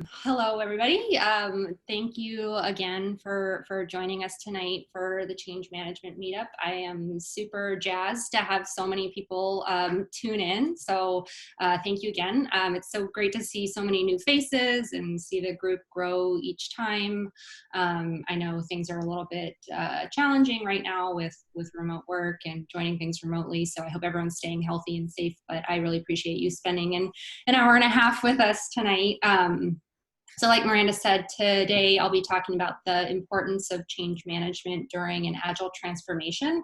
Hello, everybody. Thank you again for joining us tonight for the Change Management Meetup. I am super jazzed to have so many people tune in. So thank you again. It's so great to see so many new faces and see the group grow each time. I know things are a little bit challenging right now with remote work and joining things remotely. So I hope everyone's staying healthy and safe. But I really appreciate you spending an hour and a half with us tonight. So like Miranda said, today I'll be talking about the importance of change management during an Agile transformation.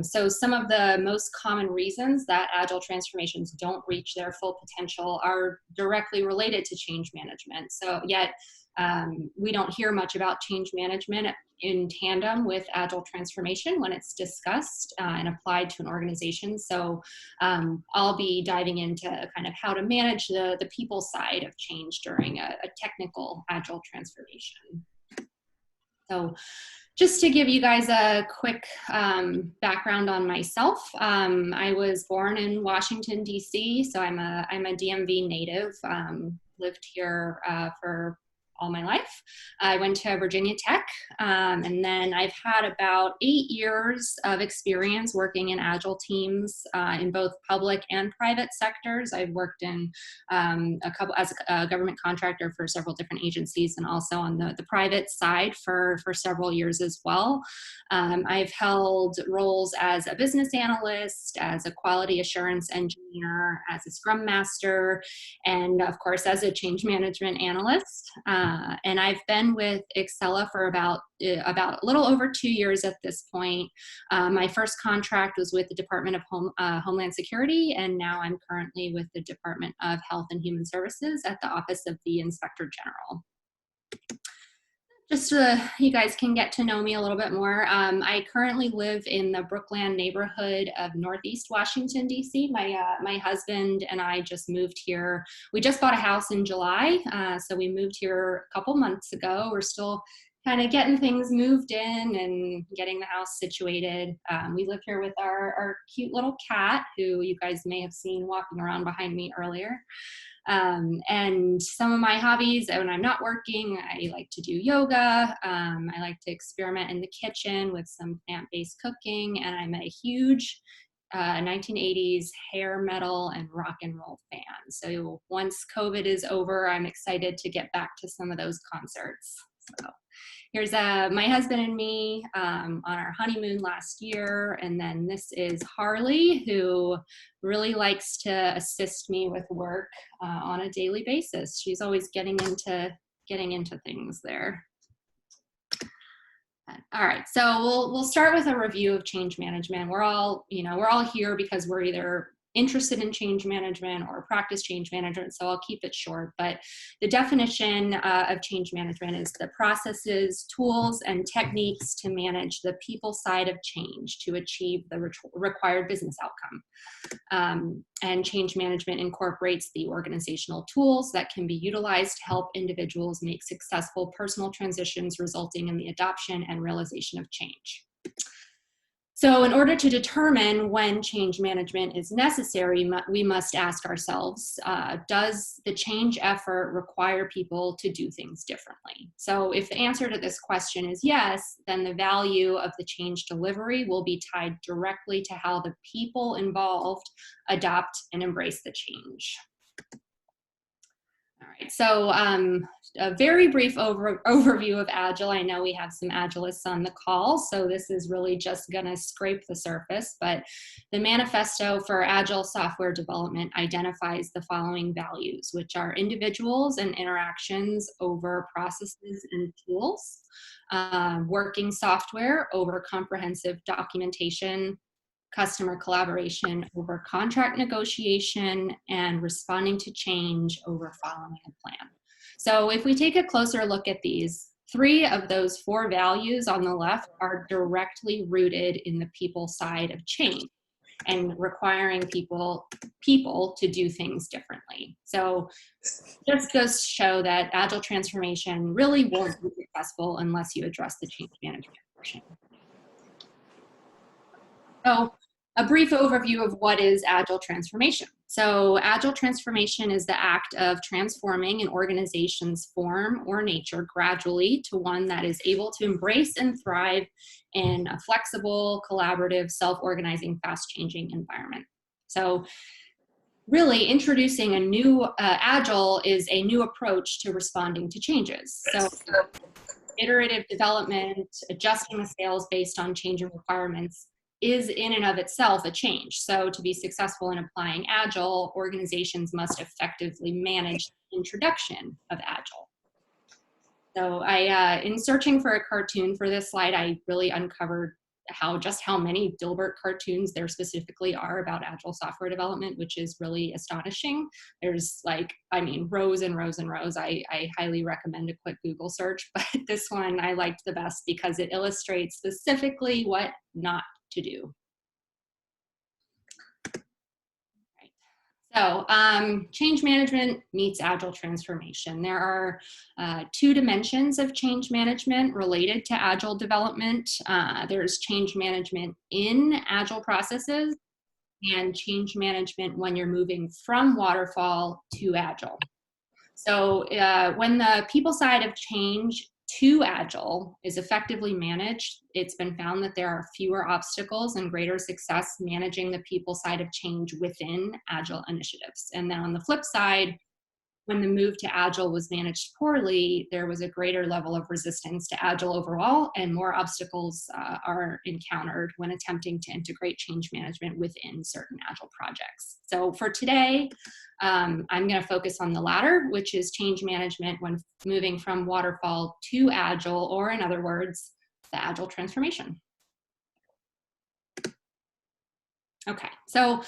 So some of the most common reasons that Agile transformations don't reach their full potential are directly related to change management. So yet we don't hear much about change management in tandem with Agile transformation when it's discussed and applied to an organization. So I'll be diving into kind of how to manage the people side of change during a technical Agile transformation. So just to give you guys a quick background on myself, I was born in Washington, D.C., so I'm a DMV native, lived here for all my life. I went to Virginia Tech, and then I've had about 8 years of experience working in Agile teams in both public and private sectors. I've worked in as a government contractor for several different agencies, and also on the private side for several years as well. I've held roles as a business analyst, as a quality assurance engineer, as a scrum master, and of course as a change management analyst. And I've been with Excella for about a little over 2 years at this point. My first contract was with the Department of Homeland Security, and now I'm currently with the Department of Health and Human Services at the Office of the Inspector General. Just so you guys can get to know me a little bit more, I currently live in the Brookland neighborhood of Northeast Washington, D.C. My husband and I just moved here. We just bought a house in July, so we moved here a couple months ago. We're still kind of getting things moved in and getting the house situated. We live here with our cute little cat, who you guys may have seen walking around behind me earlier. And some of my hobbies, when I'm not working, I like to do yoga. I like to experiment in the kitchen with some plant-based cooking, and I'm a huge 1980s hair metal and rock and roll fan. So once COVID is over, I'm excited to get back to some of those concerts. So here's my husband and me on our honeymoon last year. And then this is Harley, who really likes to assist me with work on a daily basis. She's always getting into things there. All right, so we'll start with a review of change management. We're all here because we're either interested in change management or practice change management, so I'll keep it short. But the definition of change management is the processes, tools, and techniques to manage the people side of change to achieve the required business outcome. And change management incorporates the organizational tools that can be utilized to help individuals make successful personal transitions, resulting in the adoption and realization of change. So in order to determine when change management is necessary, we must ask ourselves, does the change effort require people to do things differently? So if the answer to this question is yes, then the value of the change delivery will be tied directly to how the people involved adopt and embrace the change. All right, so a very brief overview of Agile. I know we have some Agilists on the call, so this is really just going to scrape the surface, but the manifesto for Agile software development identifies the following values, which are individuals and interactions over processes and tools, working software over comprehensive documentation, customer collaboration over contract negotiation, and responding to change over following a plan. So if we take a closer look at these, 3 of those 4 values on the left are directly rooted in the people side of change and requiring people to do things differently. So just goes to show that Agile transformation really won't be successful unless you address the change management portion. So a brief overview of what is Agile transformation. So Agile transformation is the act of transforming an organization's form or nature gradually to one that is able to embrace and thrive in a flexible, collaborative, self-organizing, fast-changing environment. So really introducing a new Agile is a new approach to responding to changes. So iterative development, adjusting the sales based on changing requirements is in and of itself a change. So to be successful in applying Agile, organizations must effectively manage the introduction of Agile. So in searching for a cartoon for this slide, I really uncovered just how many Dilbert cartoons there specifically are about Agile software development, which is really astonishing. There's rows and rows and rows. I highly recommend a quick Google search, but this one I liked the best because it illustrates specifically what not to do. So change management meets Agile transformation. There are two dimensions of change management related to Agile development. There's change management in Agile processes and change management when you're moving from waterfall to Agile. So when the people side of change to Agile is effectively managed, it's been found that there are fewer obstacles and greater success managing the people side of change within Agile initiatives. And then on the flip side, when the move to Agile was managed poorly, there was a greater level of resistance to Agile overall, and more obstacles are encountered when attempting to integrate change management within certain Agile projects. So for today, I'm going to focus on the latter, which is change management when moving from waterfall to Agile, or in other words, the Agile transformation. Okay, so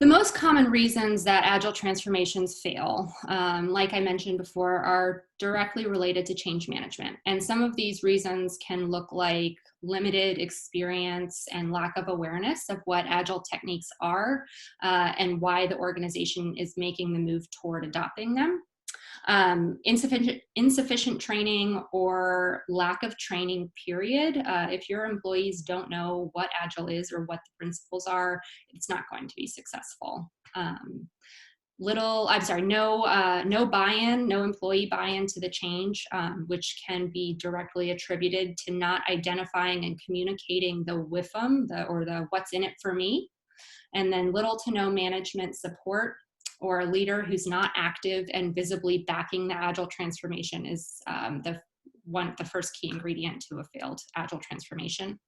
the most common reasons that Agile transformations fail, like I mentioned before, are directly related to change management. And some of these reasons can look like limited experience and lack of awareness of what Agile techniques are and why the organization is making the move toward adopting them. Insufficient training or lack of training, period. If your employees don't know what Agile is or what the principles are, it's not going to be successful. No buy-in, no employee buy-in to the change, which can be directly attributed to not identifying and communicating the WIFM, or the what's in it for me, and then little to no management support, or a leader who's not active and visibly backing the Agile transformation is the first key ingredient to a failed Agile transformation.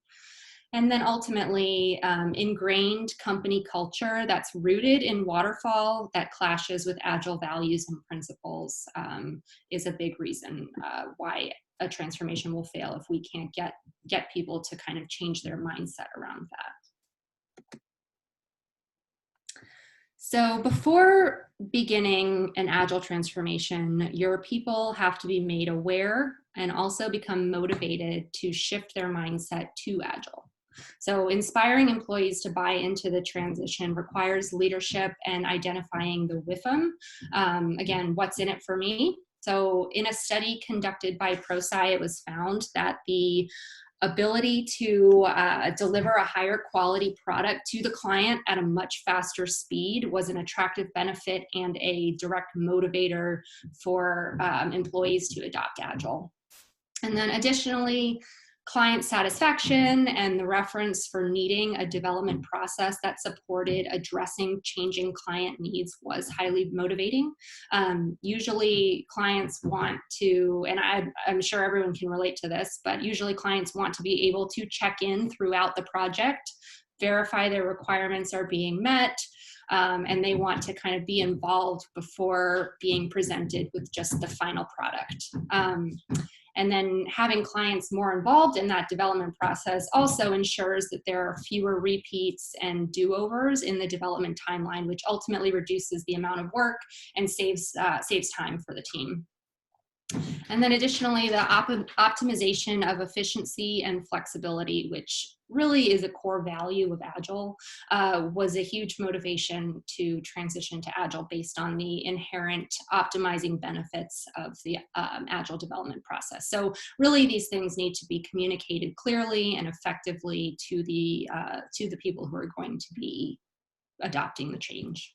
And then ultimately, ingrained company culture that's rooted in waterfall that clashes with Agile values and principles is a big reason why a transformation will fail if we can't get people to kind of change their mindset around that. So before beginning an Agile transformation, your people have to be made aware and also become motivated to shift their mindset to Agile. So inspiring employees to buy into the transition requires leadership and identifying the WIFM. Again, what's in it for me? So in a study conducted by ProSci, it was found that the ability to deliver a higher quality product to the client at a much faster speed was an attractive benefit and a direct motivator for employees to adopt Agile. And then additionally, client satisfaction and the reference for needing a development process that supported addressing changing client needs was highly motivating. Usually clients want to, and I'm sure everyone can relate to this, but usually clients want to be able to check in throughout the project, verify their requirements are being met, and they want to kind of be involved before being presented with just the final product. And then having clients more involved in that development process also ensures that there are fewer repeats and do-overs in the development timeline, which ultimately reduces the amount of work and saves time for the team. And then additionally, the optimization of efficiency and flexibility, which really is a core value of Agile, was a huge motivation to transition to Agile based on the inherent optimizing benefits of the Agile development process. So really these things need to be communicated clearly and effectively to the people who are going to be adopting the change.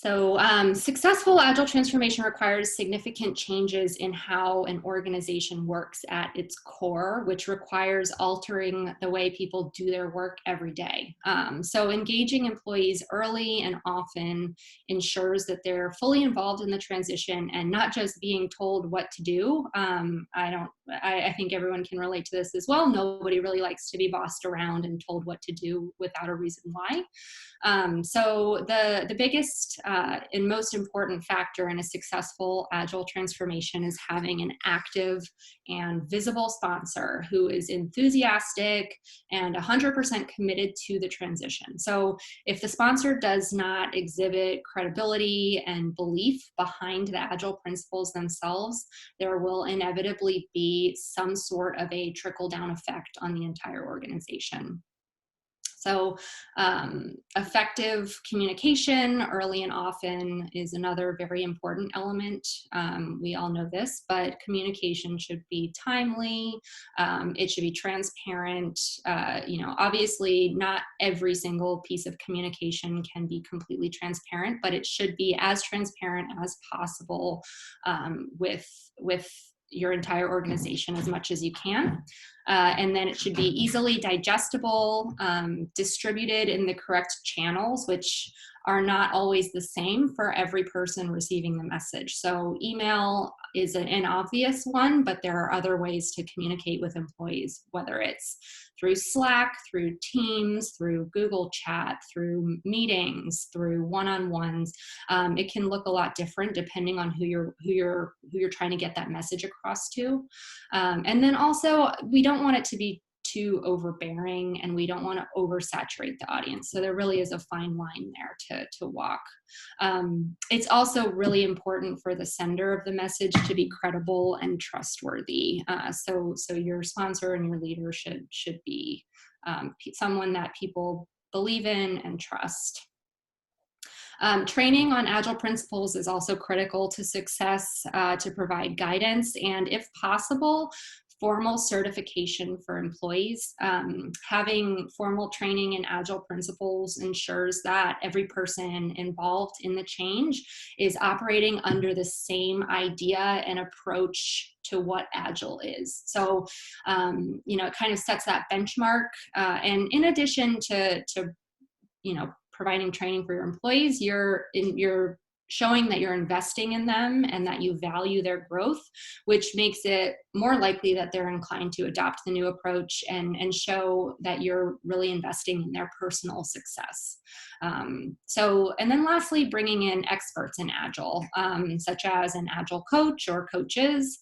So successful Agile transformation requires significant changes in how an organization works at its core, which requires altering the way people do their work every day. So engaging employees early and often ensures that they're fully involved in the transition and not just being told what to do. I think everyone can relate to this as well. Nobody really likes to be bossed around and told what to do without a reason why. So the biggest and most important factor in a successful Agile transformation is having an active and visible sponsor who is enthusiastic and 100% committed to the transition. So if the sponsor does not exhibit credibility and belief behind the Agile principles themselves, there will inevitably be some sort of a trickle-down effect on the entire organization. So effective communication early and often is another very important element. We all know this, but communication should be timely. It should be transparent. Obviously not every single piece of communication can be completely transparent, but it should be as transparent as possible with your entire organization as much as you can. And then it should be easily digestible, distributed in the correct channels, which are not always the same for every person receiving the message. So email is an obvious one, but there are other ways to communicate with employees, whether it's through Slack, through Teams, through Google Chat, through meetings, through one-on-ones. It can look a lot different depending on who you're trying to get that message across to. And then also, we don't want it to be too overbearing, and we don't want to oversaturate the audience. So there really is a fine line there to walk. It's also really important for the sender of the message to be credible and trustworthy. So your sponsor and your leader should be someone that people believe in and trust. Training on Agile principles is also critical to success to provide guidance and, if possible, formal certification for employees. Having formal training in Agile principles ensures that every person involved in the change is operating under the same idea and approach to what Agile is. So, it kind of sets that benchmark. And in addition to providing training for your employees, you're showing that you're investing in them and that you value their growth, which makes it more likely that they're inclined to adopt the new approach and show that you're really investing in their personal success. And then lastly, bringing in experts in Agile, such as an Agile coach or coaches,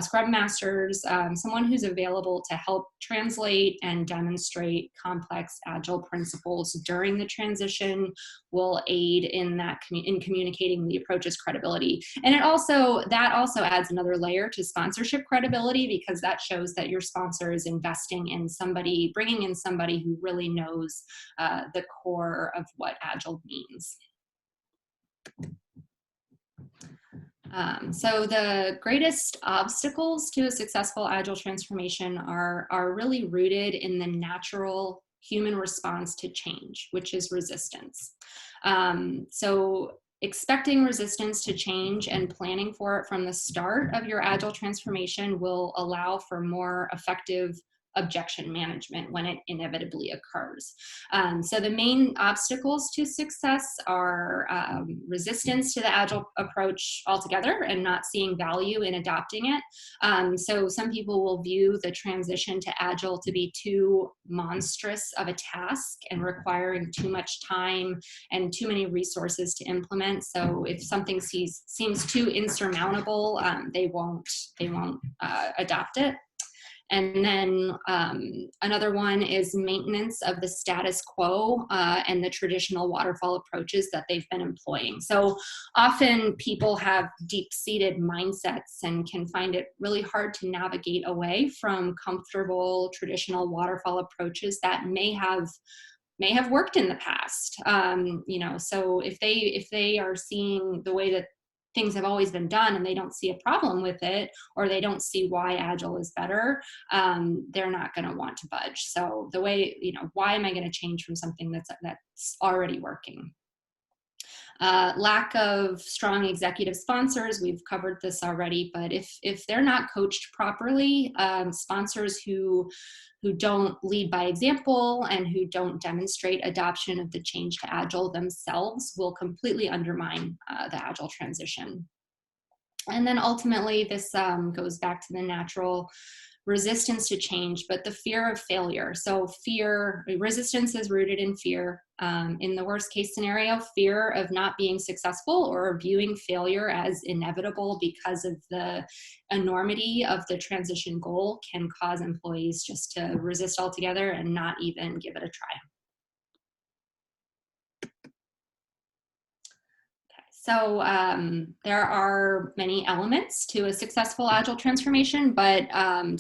Scrum Masters, someone who's available to help translate and demonstrate complex Agile principles during the transition will aid in communicating the approach's credibility. And that also adds another layer to sponsorship credibility, because that shows that your sponsor is investing in somebody, bringing in somebody who really knows the core of what Agile means. So the greatest obstacles to a successful Agile transformation are really rooted in the natural human response to change, which is resistance. So expecting resistance to change and planning for it from the start of your Agile transformation will allow for more effective objection management when it inevitably occurs. So the main obstacles to success are resistance to the Agile approach altogether and not seeing value in adopting it. So some people will view the transition to Agile to be too monstrous of a task and requiring too much time and too many resources to implement. So if something seems too insurmountable, they won't adopt it. And then another one is maintenance of the status quo and the traditional waterfall approaches that they've been employing. So often people have deep-seated mindsets and can find it really hard to navigate away from comfortable traditional waterfall approaches that may have worked in the past. So if they are seeing the way that things have always been done and they don't see a problem with it, or they don't see why Agile is better, they're not going to want to budge. So the way, why am I going to change from something that's already working? Lack of strong executive sponsors, we've covered this already, but if they're not coached properly, sponsors who don't lead by example and who don't demonstrate adoption of the change to Agile themselves will completely undermine the Agile transition. And then ultimately, this goes back to the natural resistance to change, but the fear of failure. So resistance is rooted in fear. In the worst case scenario, fear of not being successful or viewing failure as inevitable because of the enormity of the transition goal can cause employees just to resist altogether and not even give it a try. So there are many elements to a successful Agile transformation, but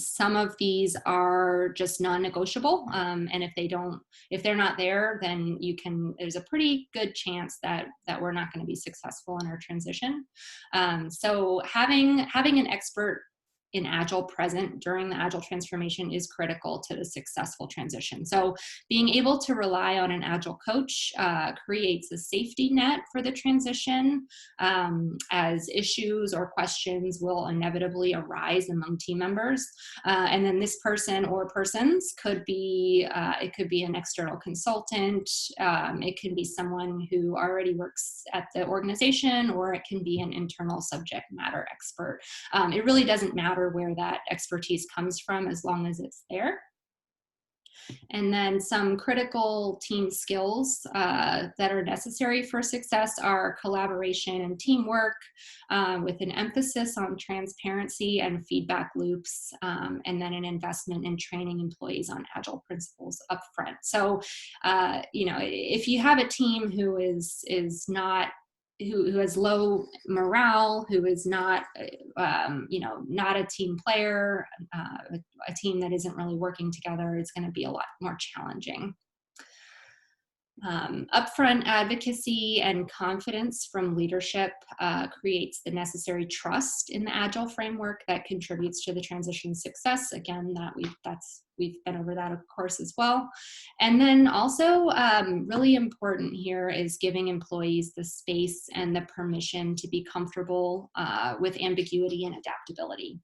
some of these are just non-negotiable. And if they're not there, then there's a pretty good chance that we're not going to be successful in our transition. So having an expert in Agile present during the Agile transformation is critical to the successful transition. So being able to rely on an Agile coach creates a safety net for the transition, as issues or questions will inevitably arise among team members. And then this person or persons could be, it could be an external consultant, it can be someone who already works at the organization, or it can be an internal subject matter expert. It really doesn't matter where that expertise comes from as long as it's there. And then some critical team skills that are necessary for success are collaboration and teamwork, with an emphasis on transparency and feedback loops, and then an investment in training employees on Agile principles upfront. So, if you have a team who is not who has low morale, who is not, not a team player, a team that isn't really working together, is going to be a lot more challenging. Upfront advocacy and confidence from leadership creates the necessary trust in the Agile framework that contributes to the transition success. Again, we've been over that, of course, as well. And then also really important here is giving employees the space and the permission to be comfortable with ambiguity and adaptability.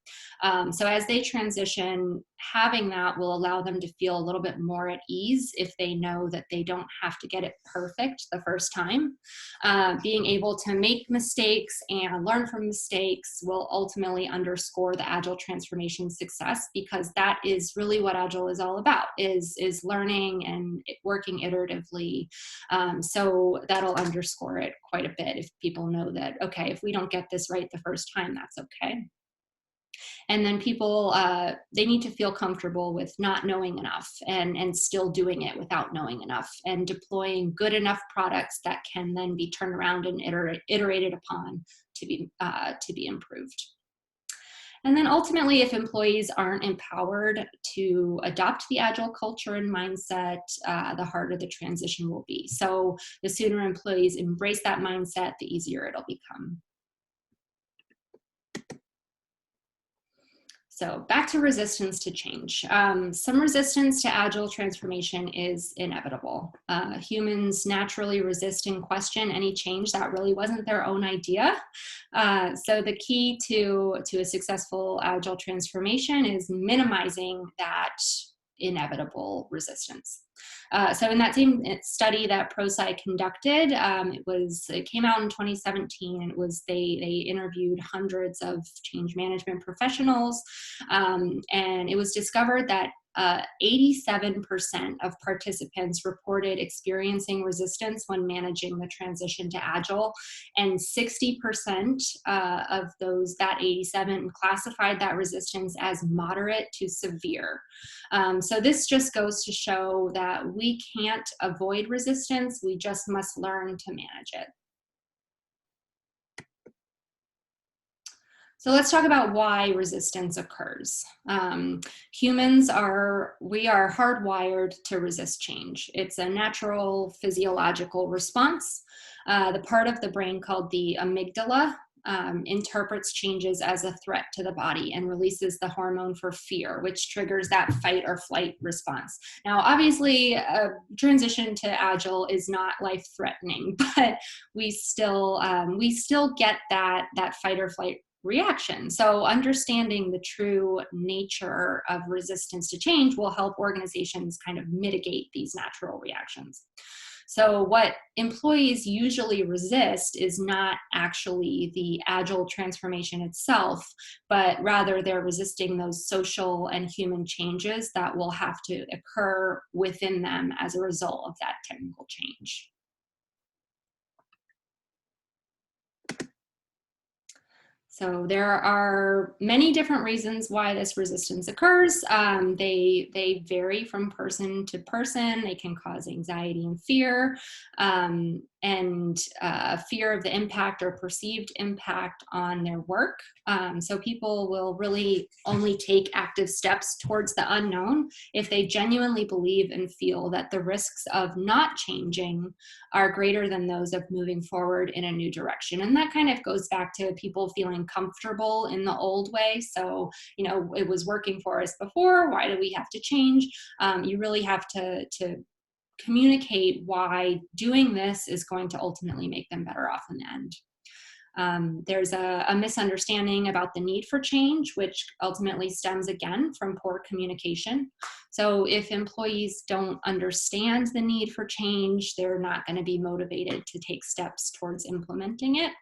So as they transition, having that will allow them to feel a little bit more at ease if they know that they don't have to get it perfect the first time. Being able to make mistakes and learn from mistakes will ultimately underscore the Agile transformation success, because that is really what Agile is all about, is learning and working iteratively. So that'll underscore it quite a bit if people know that, okay, if we don't get this right the first time, that's okay. And then people, they need to feel comfortable with not knowing enough and still doing it without knowing enough, and deploying good enough products that can then be turned around and iterated upon to be improved. And then ultimately, if employees aren't empowered to adopt the Agile culture and mindset, the harder the transition will be. So the sooner employees embrace that mindset, the easier it'll become. So back to resistance to change. Some resistance to Agile transformation is inevitable. Humans naturally resist and question any change that really wasn't their own idea. So the key to a successful Agile transformation is minimizing that inevitable resistance. So in that same study that ProSci conducted, it came out in 2017, and they interviewed hundreds of change management professionals, and it was discovered that 87% of participants reported experiencing resistance when managing the transition to Agile, and 60% of that 87 classified that resistance as moderate to severe. So this just goes to show that we can't avoid resistance, we just must learn to manage it. So let's talk about why resistance occurs. Humans are hardwired to resist change. It's a natural physiological response. The part of the brain called the amygdala interprets changes as a threat to the body and releases the hormone for fear, which triggers that fight or flight response. Now, obviously, a transition to Agile is not life-threatening, but we still get that fight or flight reaction. So understanding the true nature of resistance to change will help organizations kind of mitigate these natural reactions. So what employees usually resist is not actually the Agile transformation itself, but rather they're resisting those social and human changes that will have to occur within them as a result of that technical change. So there are many different reasons why this resistance occurs. They vary from person to person. They can cause anxiety and fear, fear of the impact or perceived impact on their work. So people will really only take active steps towards the unknown if they genuinely believe and feel that the risks of not changing are greater than those of moving forward in a new direction. And that kind of goes back to people feeling comfortable in the old way. So, you know, it was working for us before. Why do we have to change? You really have to communicate why doing this is going to ultimately make them better off in the end. There's a misunderstanding about the need for change, which ultimately stems again from poor communication. So if employees don't understand the need for change, they're not going to be motivated to take steps towards implementing it.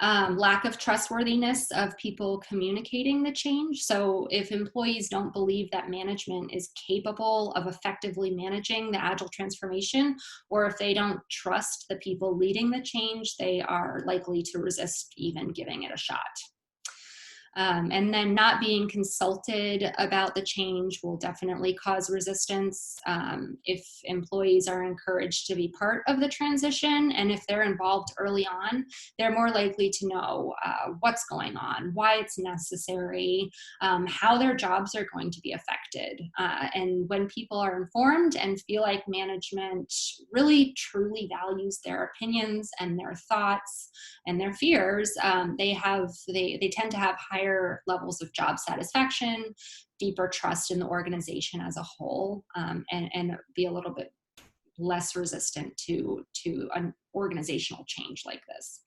Lack of trustworthiness of people communicating the change. So if employees don't believe that management is capable of effectively managing the Agile transformation, or if they don't trust the people leading the change, they are likely to resist even giving it a shot. And then not being consulted about the change will definitely cause resistance. If employees are encouraged to be part of the transition, and if they're involved early on, they're more likely to know what's going on, why it's necessary, how their jobs are going to be affected. And when people are informed and feel like management really truly values their opinions and their thoughts and their fears, they tend to have higher levels of job satisfaction, deeper trust in the organization as a whole, and be a little bit less resistant to an organizational change like this.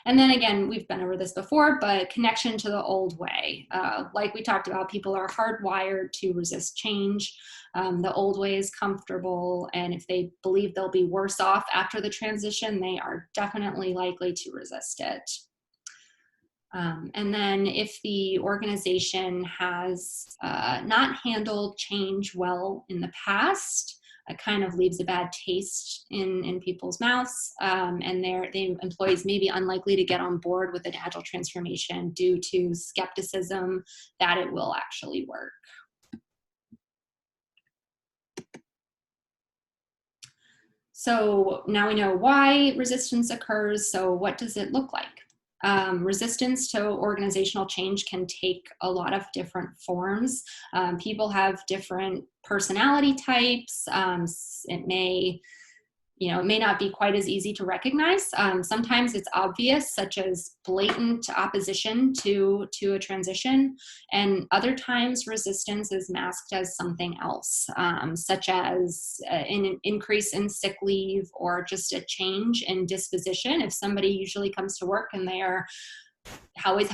And then again, we've been over this before, but connection to the old way. Like we talked about, people are hardwired to resist change. The old way is comfortable, and if they believe they'll be worse off after the transition, they are definitely likely to resist it. And then if the organization has not handled change well in the past, it kind of leaves a bad taste in people's mouths, and the employees may be unlikely to get on board with an Agile transformation due to skepticism that it will actually work. So now we know why resistance occurs. So what does it look like? Resistance to organizational change can take a lot of different forms. People have different personality types. It may not be quite as easy to recognize. Sometimes it's obvious, such as blatant opposition to a transition, and other times resistance is masked as something else, such as an increase in sick leave or just a change in disposition. If somebody usually comes to work and they are always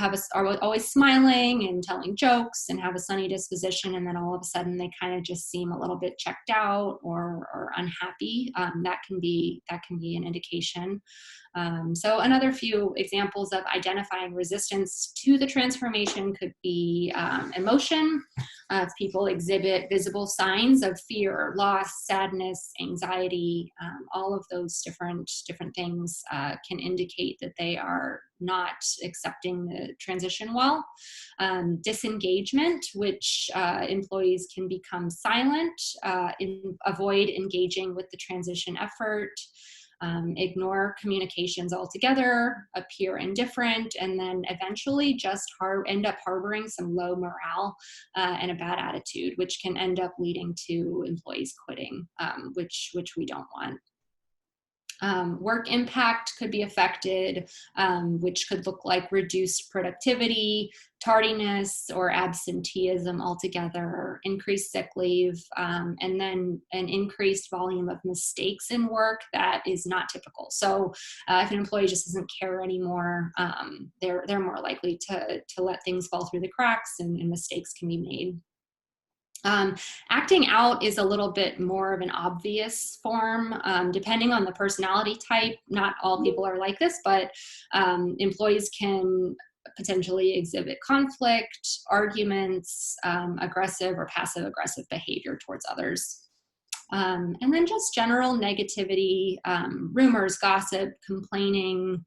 smiling and telling jokes and have a sunny disposition, and then all of a sudden they kind of just seem a little bit checked out or unhappy, that can be an indication. So another few examples of identifying resistance to the transformation could be emotion. If people exhibit visible signs of fear, loss, sadness, anxiety, all of those different things can indicate that they are not accepting the transition well. Disengagement, which employees can become silent, avoid engaging with the transition effort, ignore communications altogether, appear indifferent, and then eventually just end up harboring some low morale and a bad attitude, which can end up leading to employees quitting, which we don't want. Work impact could be affected, which could look like reduced productivity, tardiness, or absenteeism altogether, increased sick leave, and then an increased volume of mistakes in work that is not typical. So if an employee just doesn't care anymore, they're more likely to let things fall through the cracks, and mistakes can be made. Acting out is a little bit more of an obvious form, depending on the personality type. Not all people are like this, but employees can potentially exhibit conflict, arguments, aggressive or passive aggressive behavior towards others. And then just general negativity, rumors, gossip, complaining,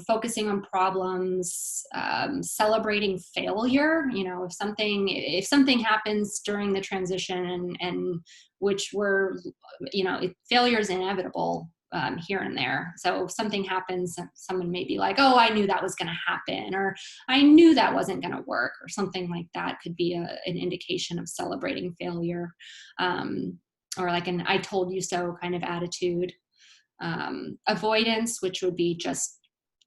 focusing on problems, celebrating failure. You know, if something happens during the transition, and which we're, you know, failure is inevitable here and there. So if something happens, someone may be like, "Oh, I knew that was going to happen," or "I knew that wasn't going to work," or something like that could be an indication of celebrating failure. Or like an "I told you so" kind of attitude. Avoidance, which would be just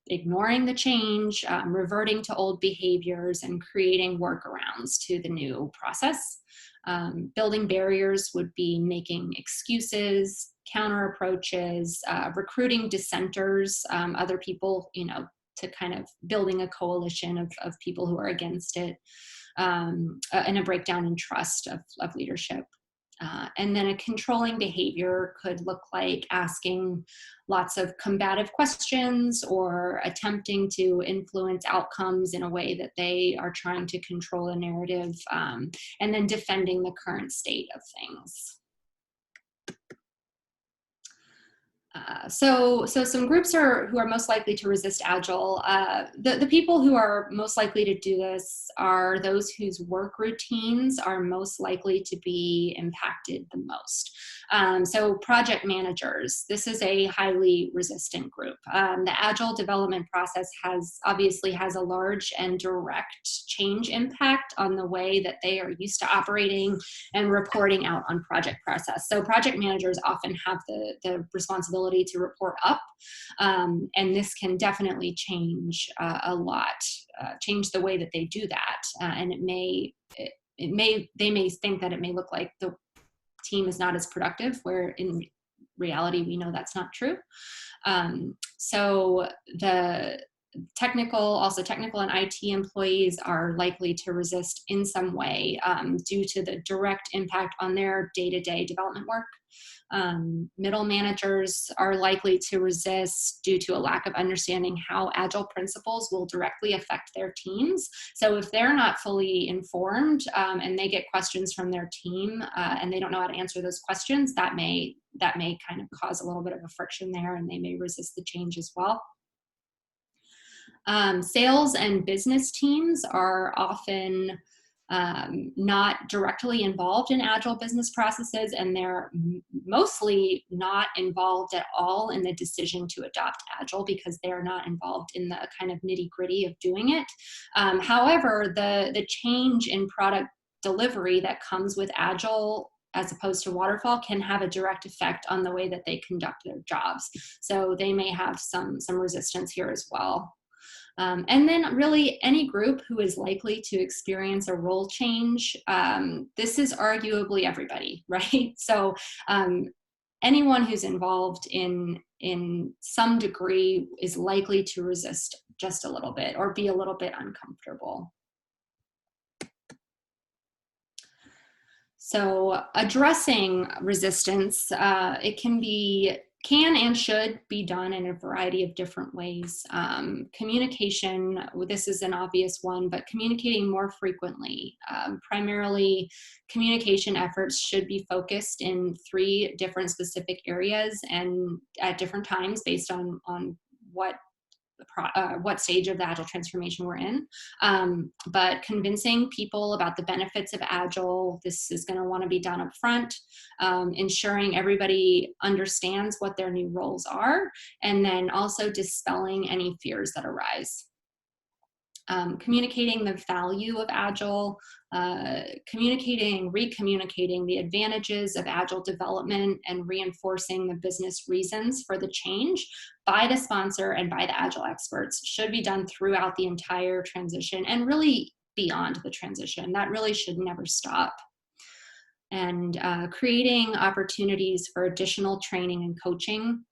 ignoring the change, reverting to old behaviors, and creating workarounds to the new process. Building barriers would be making excuses, counter approaches, recruiting dissenters, other people, you know, to kind of building a coalition of people who are against it, and a breakdown in trust of leadership. And then a controlling behavior could look like asking lots of combative questions or attempting to influence outcomes in a way that they are trying to control a narrative, and then defending the current state of things. So some groups who are most likely to resist Agile. The people who are most likely to do this are those whose work routines are most likely to be impacted the most. So project managers, this is a highly resistant group. The Agile development process obviously has a large and direct change impact on the way that they are used to operating and reporting out on project process. So project managers often have the responsibility to report up, and this can definitely change a lot, change the way that they do that, and they may think that it may look like the team is not as productive, where in reality we know that's not true. So the technical and IT employees are likely to resist in some way, due to the direct impact on their day-to-day development work. Middle managers are likely to resist due to a lack of understanding how Agile principles will directly affect their teams. So if they're not fully informed, and they get questions from their team, and they don't know how to answer those questions, that may kind of cause a little bit of a friction there, and they may resist the change as well. Sales and business teams are often not directly involved in Agile business processes, and they're mostly not involved at all in the decision to adopt Agile because they're not involved in the kind of nitty gritty of doing it. However, the change in product delivery that comes with Agile as opposed to waterfall can have a direct effect on the way that they conduct their jobs. So they may have some resistance here as well. And then really any group who is likely to experience a role change, this is arguably everybody, right? So anyone who's involved in some degree is likely to resist just a little bit or be a little bit uncomfortable. So addressing resistance, it can and should be done in a variety of different ways. Communication, this is an obvious one, but communicating more frequently. Primarily, communication efforts should be focused in 3 different specific areas and at different times based on what stage of the Agile transformation we're in. But convincing people about the benefits of Agile, this is going to want to be done up front, ensuring everybody understands what their new roles are, and then also dispelling any fears that arise. Communicating the value of Agile, recommunicating the advantages of Agile development, and reinforcing the business reasons for the change by the sponsor and by the Agile experts should be done throughout the entire transition and really beyond the transition. That really should never stop. And creating opportunities for additional training and coaching,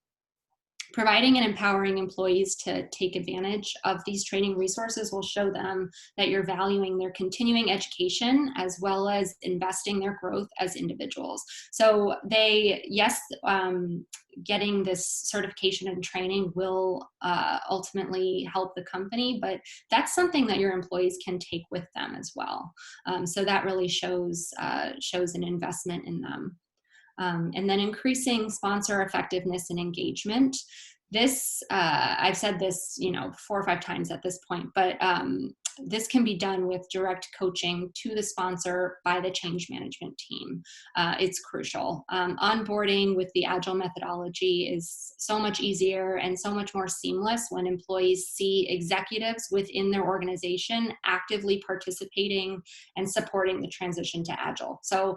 providing and empowering employees to take advantage of these training resources will show them that you're valuing their continuing education as well as investing their growth as individuals. So getting this certification and training will ultimately help the company, but that's something that your employees can take with them as well. So that really shows an investment in them. And then increasing sponsor effectiveness and engagement. This, I've said this, 4 or 5 times at this point, but this can be done with direct coaching to the sponsor by the change management team. It's crucial. Onboarding with the Agile methodology is so much easier and so much more seamless when employees see executives within their organization actively participating and supporting the transition to Agile. So,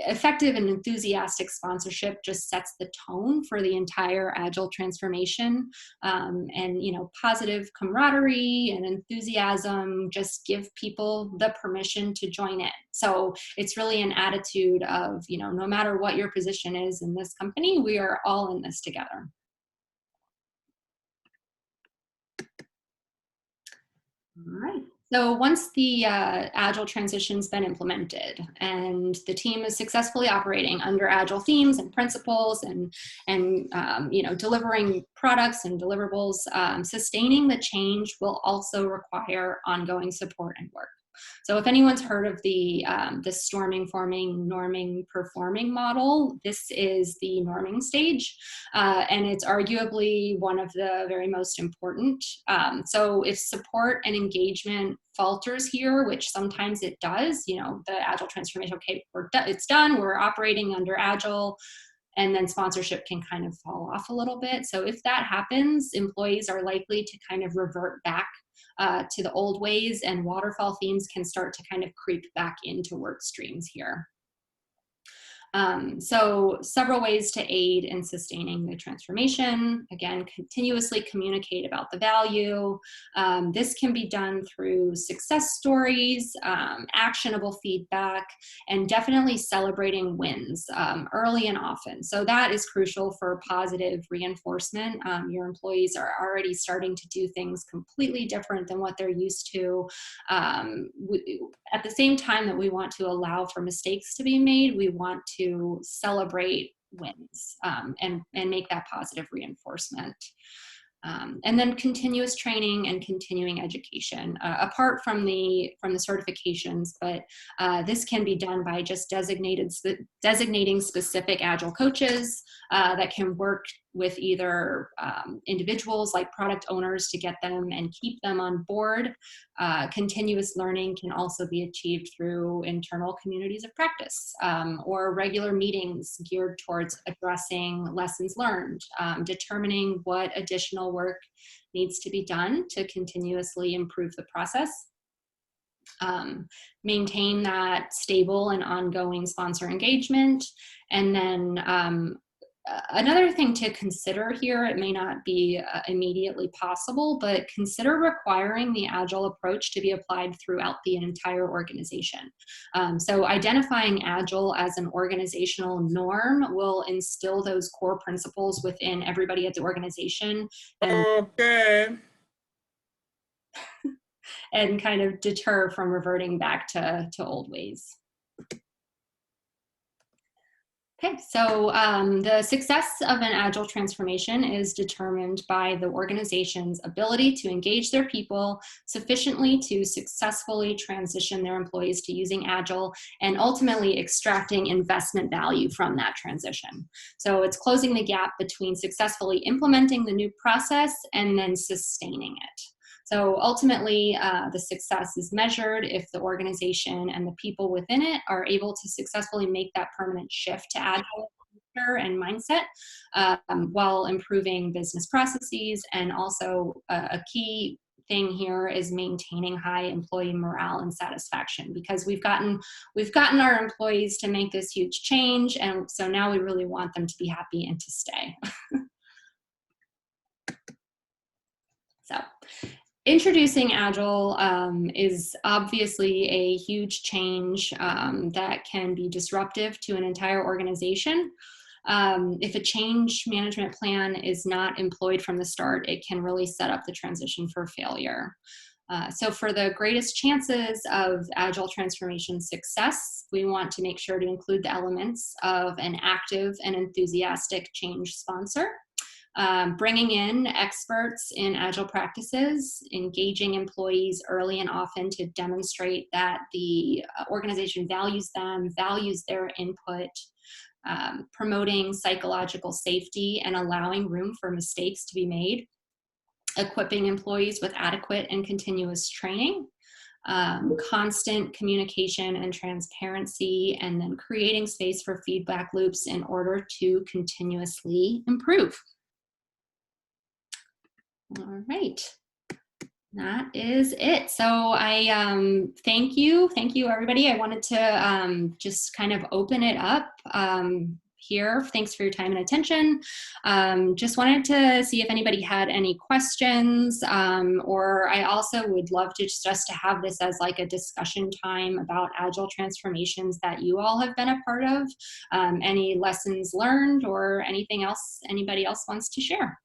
effective and enthusiastic sponsorship just sets the tone for the entire Agile transformation, and positive camaraderie and enthusiasm just give people the permission to join in. So it's really an attitude of, no matter what your position is in this company, we are all in this together. All right. So once the Agile transition's been implemented and the team is successfully operating under Agile themes and principles and delivering products and deliverables, sustaining the change will also require ongoing support and work. So if anyone's heard of the storming, forming, norming, performing model, this is the norming stage, and it's arguably one of the very most important. So if support and engagement falters here, which sometimes it does, the Agile transformation, okay, it's done, we're operating under Agile, and then sponsorship can kind of fall off a little bit. So if that happens, employees are likely to kind of revert back to the old ways, and waterfall themes can start to kind of creep back into work streams here. So several ways to aid in sustaining the transformation. Again, continuously communicate about the value. This can be done through success stories, actionable feedback, and definitely celebrating wins early and often. So that is crucial for positive reinforcement. Your employees are already starting to do things completely different than what they're used to. At the same time that we want to allow for mistakes to be made, we want to celebrate wins and make that positive reinforcement. And then continuous training and continuing education, apart from the certifications, but this can be done by just designating specific Agile coaches that can work with either individuals like product owners to get them and keep them on board. Continuous learning can also be achieved through internal communities of practice or regular meetings geared towards addressing lessons learned, determining what additional work needs to be done to continuously improve the process. Maintain that stable and ongoing sponsor engagement. And then another thing to consider here, it may not be immediately possible, but consider requiring the Agile approach to be applied throughout the entire organization. So identifying Agile as an organizational norm will instill those core principles within everybody at the organization. And kind of deter from reverting back to old ways. Okay, so the success of an Agile transformation is determined by the organization's ability to engage their people sufficiently to successfully transition their employees to using Agile and ultimately extracting investment value from that transition. So it's closing the gap between successfully implementing the new process and then sustaining it. So ultimately, the success is measured if the organization and the people within it are able to successfully make that permanent shift to Agile and mindset while improving business processes. And also a key thing here is maintaining high employee morale and satisfaction, because we've gotten our employees to make this huge change, and so now we really want them to be happy and to stay. So introducing Agile is obviously a huge change that can be disruptive to an entire organization. If a change management plan is not employed from the start, it can really set up the transition for failure. So for the greatest chances of Agile transformation success, we want to make sure to include the elements of an active and enthusiastic change sponsor, bringing in experts in Agile practices, engaging employees early and often to demonstrate that the organization values them, values their input, promoting psychological safety and allowing room for mistakes to be made, equipping employees with adequate and continuous training, constant communication and transparency, and then creating space for feedback loops in order to continuously improve. All right. That is it. So I thank you everybody. I wanted to just kind of open it up here. Thanks for your time and attention. Just wanted to see if anybody had any questions, or I also would love to just to have this as like a discussion time about Agile transformations that you all have been a part of, any lessons learned or anything else anybody else wants to share.